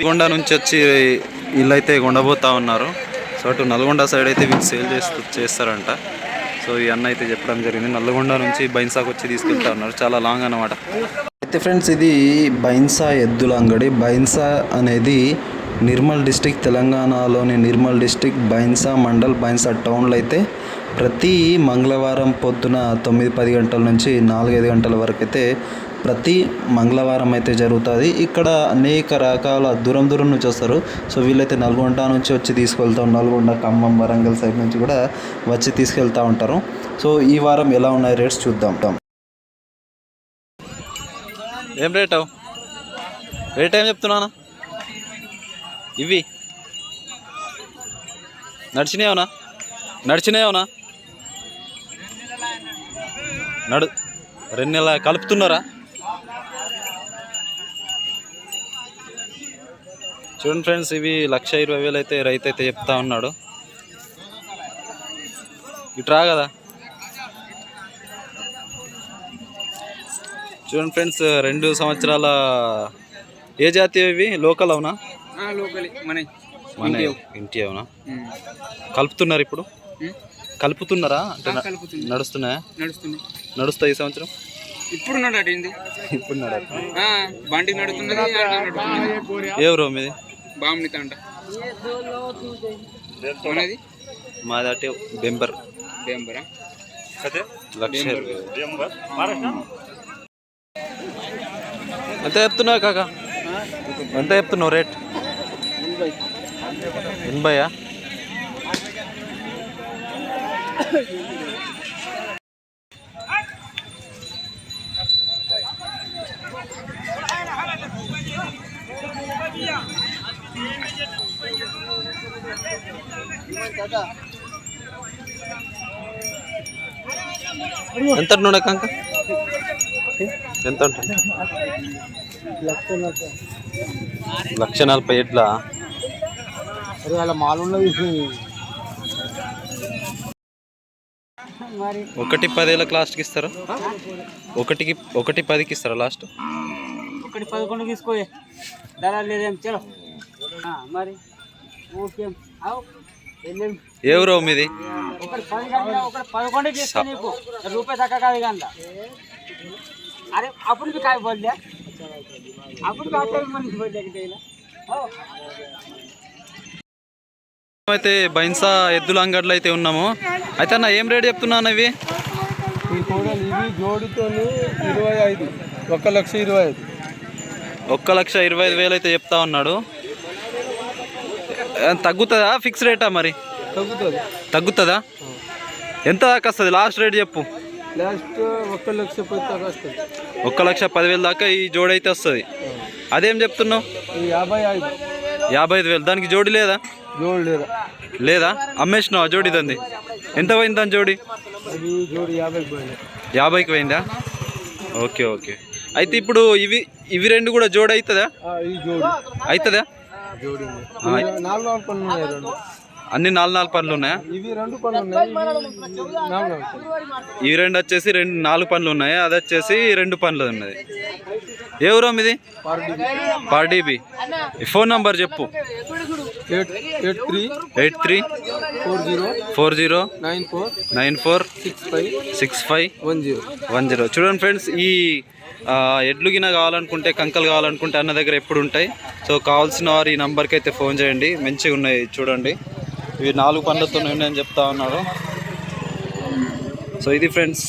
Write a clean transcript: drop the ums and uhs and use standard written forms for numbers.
నల్గొండ నుంచి వచ్చి వీళ్ళైతే కొండపోతా ఉన్నారు. సో అటు నల్గొండ సైడ్ అయితే వీళ్ళు సేల్ చేస్తారంట. సో ఈ అన్న అయితే చెప్పడం జరిగింది. నల్గొండ నుంచి బైన్సాకు వచ్చి తీసుకెళ్తా ఉన్నారు. చాలా లాంగ్ అనమాట. అయితే ఫ్రెండ్స్, ఇది బైన్సా ఎద్దుల అంగడి. బైన్సా అనేది నిర్మల్ డిస్టిక్, తెలంగాణలోని నిర్మల్ డిస్టిక్ బైన్సా మండల్, బైన్సా టౌన్లో అయితే ప్రతి మంగళవారం పొద్దున 9-10 గంటల నుంచి 4-5 గంటల వరకు అయితే ప్రతి మంగళవారం అయితే జరుగుతుంది. ఇక్కడ అనేక రకాల దూరం నుంచి వస్తారు. సో వీళ్ళైతే నల్గొండ నుంచి వచ్చి తీసుకెళ్తాం. నల్గొండ, ఖమ్మం, వరంగల్ సైడ్ నుంచి కూడా వచ్చి తీసుకెళ్తూ ఉంటారు. సో ఈ వారం ఎలా ఉన్నాయి రేట్స్ చూద్దాం. ఏం రేట్ ఏం చెప్తున్నానా? ఇవి నడిచినాయవునా? నడు 2 నెలల కలుపుతున్నారా? చూడండి ఫ్రెండ్స్, ఇవి 1,20,000 అయితే రైతు అయితే చెప్తా ఉన్నాడు. ఇట్రా కదా. చూడండి ఫ్రెండ్స్, 2 సంవత్సరాల ఏ జాతి ఇవి? లోకల్ అవునా? మన ఇంటి అవునా? కలుపుతున్నారు ఇప్పుడు? కలుపుతున్నారా అంటే నడుస్తున్నాయా? నడుస్తాయి ఈ సంవత్సరం? ఇప్పుడు నడటింది. ఇప్పుడు బండి నడుతున్నది. ఏ ఊరు మీది? బామ్నిత అంట. మాది అటే బెంబర్. ఎంత చెప్తున్నావు కాక? ఎంత చెప్తున్నావు రేట్? 80. ఎంత నూనె కంక? ఎంత ఉంటుంది? 1,40,000. ఎట్లా? ఒకటి 10,000 లాస్ట్కి ఇస్తారా? 1,10,000కి ఇస్తారా లాస్ట్? 1,11 తీసుకో. ధర లేదేం చలో మరి. ఓకే. ఏ ఊరు మీది? రూపాయి తక్కువ కాదు కదా. అరే అప్పుడు కాయ బోల్దా, అప్పుడు అయితే బైన్సా ఎద్దుల అంగడిలో అయితే ఉన్నాము. అయితే అన్న ఏం రేట్ చెప్తున్నాను ఇవి? ఇవి జోడితో 25. 1,25,000. 1,25,000 అయితే చెప్తా ఉన్నాడు. తగ్గుతుందా? ఫిక్స్ రేటా మరి? తగ్గుతుందా? ఎంత దాకా వస్తుంది లాస్ట్ రేట్ చెప్పు. లాస్ట్ 1,10,000 దాకా వస్తుంది. 1,10,000 దాకా ఈ జోడి అయితే వస్తుంది. అదేం చెప్తున్నావు? 55,000. దానికి జోడి లేదా? లేదా? అమ్మేసినావా జోడి? దంది ఎంత పోయింది దాని జోడి? 50కి పోయిందా? ఓకే. అయితే ఇప్పుడు ఇవి 2 కూడా జోడి అవుతుందా? అవుతుందా? అన్ని 4 పనులు ఉన్నాయా? ఇవి 2 వచ్చేసి 4 పనులు ఉన్నాయి. అది వచ్చేసి 2 పనులు ఉన్నది. ఏ ఊరు మీది? పార్డీబీ. ఫోన్ నంబర్ చెప్పు. 83-4094-6510. చూడండి ఫ్రెండ్స్, ఈ ఎడ్లు గిన కావాలనుకుంటే, కంకలు కావాలనుకుంటే అన్న దగ్గర ఎప్పుడు ఉంటాయి. సో కావాల్సిన వారు ఈ నంబర్కి అయితే ఫోన్ చేయండి. మంచిగా ఉన్నాయి చూడండి. ఇవి 4 పనులతో ఉన్నాయని చెప్తా ఉన్నారు. సో ఇది ఫ్రెండ్స్.